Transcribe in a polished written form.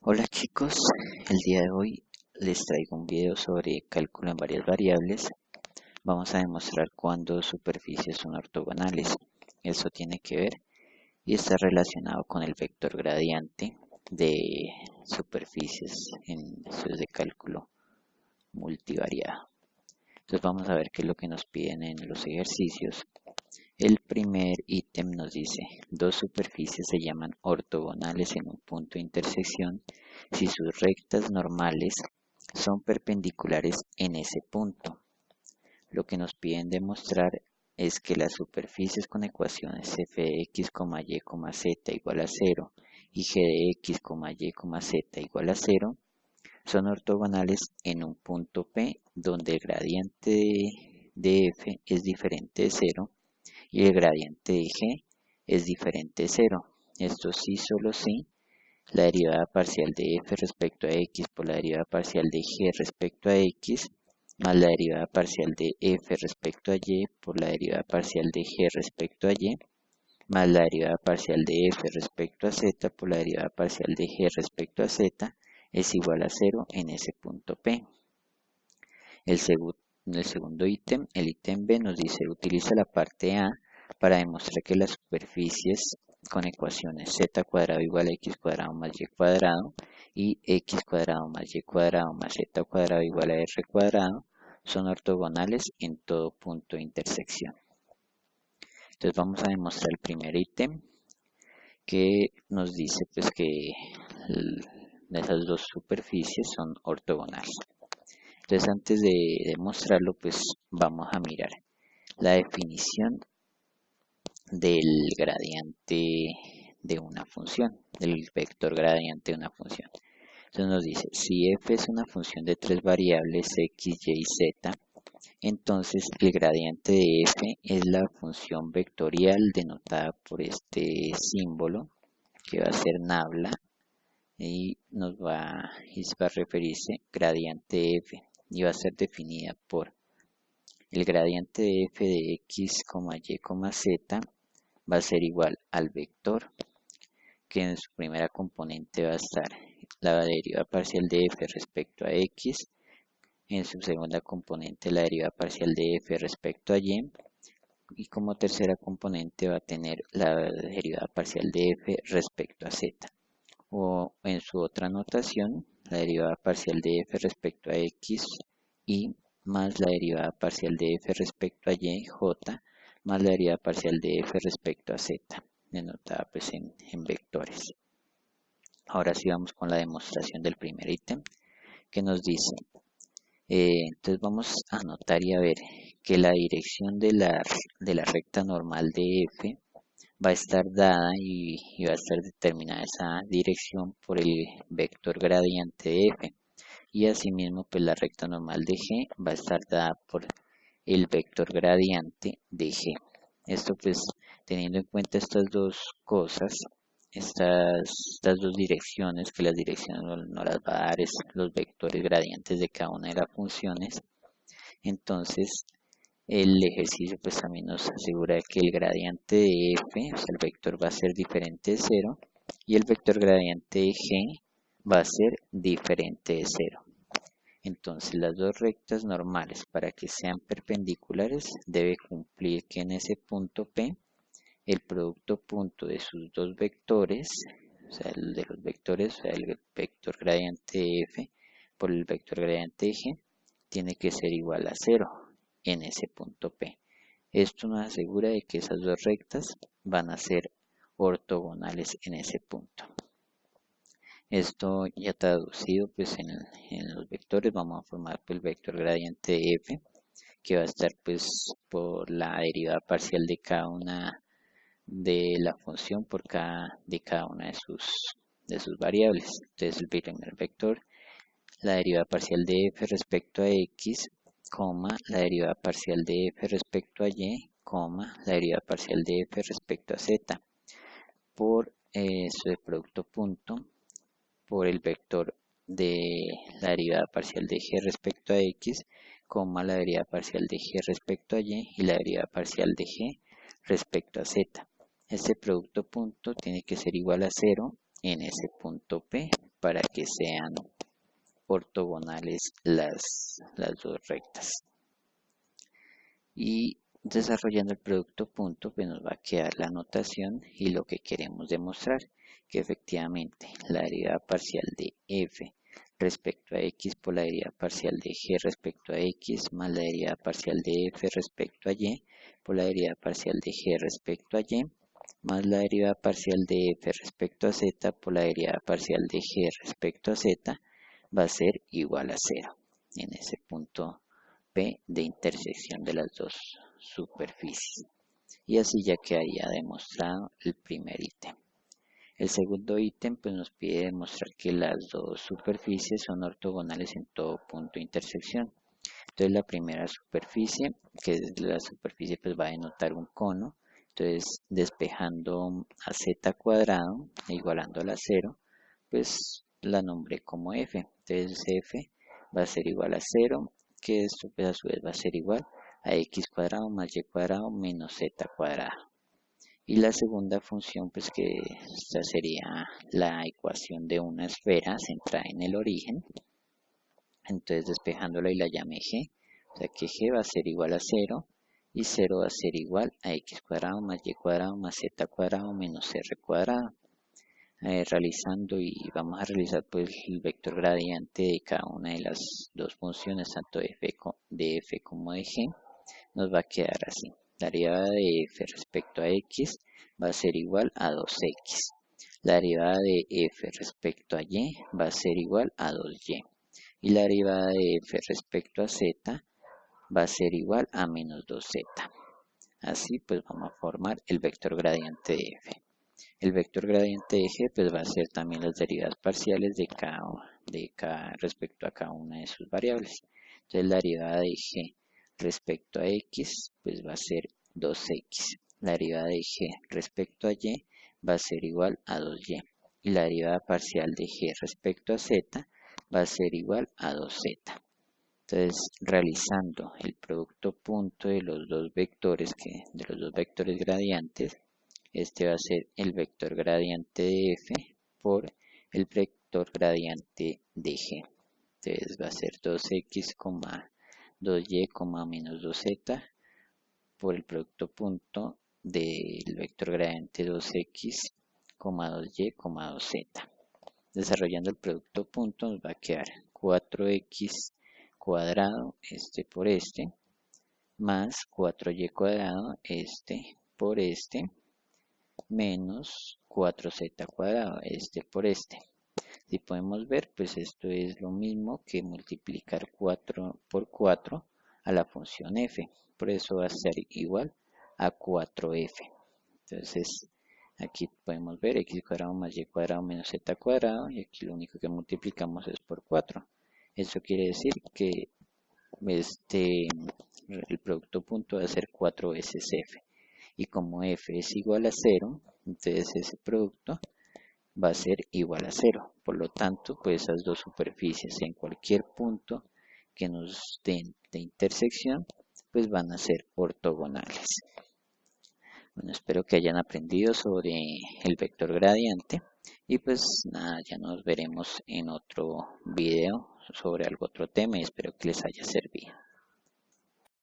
Hola chicos, el día de hoy les traigo un video sobre cálculo en varias variables. Vamos a demostrar cuándo superficies son ortogonales. Eso tiene que ver y está relacionado con el vector gradiente de superficies en estudios de cálculo multivariado. Entonces vamos a ver qué es lo que nos piden en los ejercicios. El primer ítem nos dice, dos superficies se llaman ortogonales en un punto de intersección si sus rectas normales son perpendiculares en ese punto. Lo que nos piden demostrar es que las superficies con ecuaciones f de x, y, z igual a 0 y g de x, y, z igual a 0 son ortogonales en un punto P donde el gradiente de f es diferente de 0 y el gradiente de g es diferente de 0. Esto sí, solo sí, la derivada parcial de f respecto a x por la derivada parcial de g respecto a x, más la derivada parcial de f respecto a y por la derivada parcial de g respecto a y, más la derivada parcial de f respecto a z por la derivada parcial de g respecto a z, es igual a 0 en ese punto P. El segundo ítem, el ítem B, nos dice, utiliza la parte A para demostrar que las superficies con ecuaciones z cuadrado igual a x cuadrado más y cuadrado y x cuadrado más y cuadrado más z cuadrado igual a r cuadrado son ortogonales en todo punto de intersección. Entonces vamos a demostrar el primer ítem que nos dice pues que esas dos superficies son ortogonales. Entonces antes de demostrarlo pues vamos a mirar la definición del gradiente de una función, del vector gradiente de una función. Entonces nos dice, si f es una función de tres variables x, y, z, entonces el gradiente de f es la función vectorial denotada por este símbolo, que va a ser nabla, y va a referirse gradiente de f, y va a ser definida por el gradiente de f de x, y, z va a ser igual al vector, que en su primera componente va a estar la derivada parcial de f respecto a x, en su segunda componente la derivada parcial de f respecto a y como tercera componente va a tener la derivada parcial de f respecto a z. O en su otra notación, la derivada parcial de f respecto a x y más la derivada parcial de f respecto a y, j, más la derivada parcial de f respecto a z, denotada pues en vectores. Ahora sí vamos con la demostración del primer ítem, que nos dice, entonces vamos a anotar y a ver que la dirección de la recta normal de f va a estar dada y va a estar determinada esa dirección por el vector gradiente de f. Y asimismo, pues la recta normal de g va a estar dada por el vector gradiente de g. Esto pues teniendo en cuenta estas dos cosas, estas dos direcciones, que las direcciones no las va a dar es los vectores gradientes de cada una de las funciones, entonces el ejercicio pues también nos asegura que el gradiente de f, o sea, el vector va a ser diferente de 0 y el vector gradiente de g va a ser diferente de 0. Entonces las dos rectas normales para que sean perpendiculares debe cumplir que en ese punto P el producto punto de sus dos vectores, o sea, el de los vectores, o sea, el vector gradiente de f por el vector gradiente de g, tiene que ser igual a 0 en ese punto P. Esto nos asegura de que esas dos rectas van a ser ortogonales en ese punto. Esto ya traducido pues en los vectores vamos a formar pues, el vector gradiente de f, que va a estar pues por la derivada parcial de cada una de la función de cada una de sus variables. Entonces el primer vector, la derivada parcial de f respecto a x, la derivada parcial de f respecto a y, la derivada parcial de f respecto a z, por su producto punto, por el vector de la derivada parcial de g respecto a x, la derivada parcial de g respecto a y la derivada parcial de g respecto a z. Este producto punto tiene que ser igual a 0 en ese punto P. para que sean ortogonales las dos rectas. Y desarrollando el producto punto, pues nos va a quedar la notación y lo que queremos demostrar, que efectivamente la derivada parcial de f respecto a x por la derivada parcial de g respecto a x más la derivada parcial de f respecto a y por la derivada parcial de g respecto a y más la derivada parcial de f respecto a z por la derivada parcial de g respecto a z va a ser igual a 0 en ese punto P de intersección de las dos superficies. Y así ya quedaría demostrado el primer ítem. El segundo ítem pues nos pide demostrar que las dos superficies son ortogonales en todo punto de intersección. Entonces la primera superficie, que es la superficie, pues va a denotar un cono. Entonces despejando a z cuadrado e igualándola a 0, pues la nombré como f. Entonces f va a ser igual a 0, que esto pues a su vez va a ser igual a x cuadrado más y cuadrado menos z cuadrado. Y la segunda función, pues que esta sería la ecuación de una esfera centrada en el origen. Entonces despejándola y la llamé g, o sea que g va a ser igual a 0 y 0 va a ser igual a x cuadrado más y cuadrado más z cuadrado menos r cuadrado. Realizando y vamos a realizar pues el vector gradiente de cada una de las dos funciones, tanto de f como de g, nos va a quedar así. La derivada de f respecto a x va a ser igual a 2x. La derivada de f respecto a y va a ser igual a 2y. Y la derivada de f respecto a z va a ser igual a menos 2z. Así pues vamos a formar el vector gradiente de f. El vector gradiente de g pues va a ser también las derivadas parciales de respecto a cada una de sus variables. Entonces la derivada de g respecto a x pues va a ser 2x. La derivada de g respecto a y va a ser igual a 2y. Y la derivada parcial de g respecto a z va a ser igual a 2z. Entonces, realizando el producto punto de los dos vectores gradientes, este va a ser el vector gradiente de f por el vector gradiente de g. Entonces va a ser 2x, 2y, menos 2z por el producto punto del vector gradiente 2x, 2y, 2z. Desarrollando el producto punto nos va a quedar 4x cuadrado, este por este, más 4y cuadrado, este por este, menos 4z cuadrado, este por este. Si podemos ver, pues esto es lo mismo que multiplicar 4 por 4 a la función f. Por eso va a ser igual a 4f. Entonces, aquí podemos ver x cuadrado más y cuadrado menos z cuadrado. Y aquí lo único que multiplicamos es por 4. Eso quiere decir que el producto punto va a ser 4 veces f. Y como f es igual a 0, entonces ese producto va a ser igual a 0. Por lo tanto, pues esas dos superficies en cualquier punto que nos den de intersección, pues van a ser ortogonales. Bueno, espero que hayan aprendido sobre el vector gradiente. Y pues nada, ya nos veremos en otro video sobre algún otro tema y espero que les haya servido.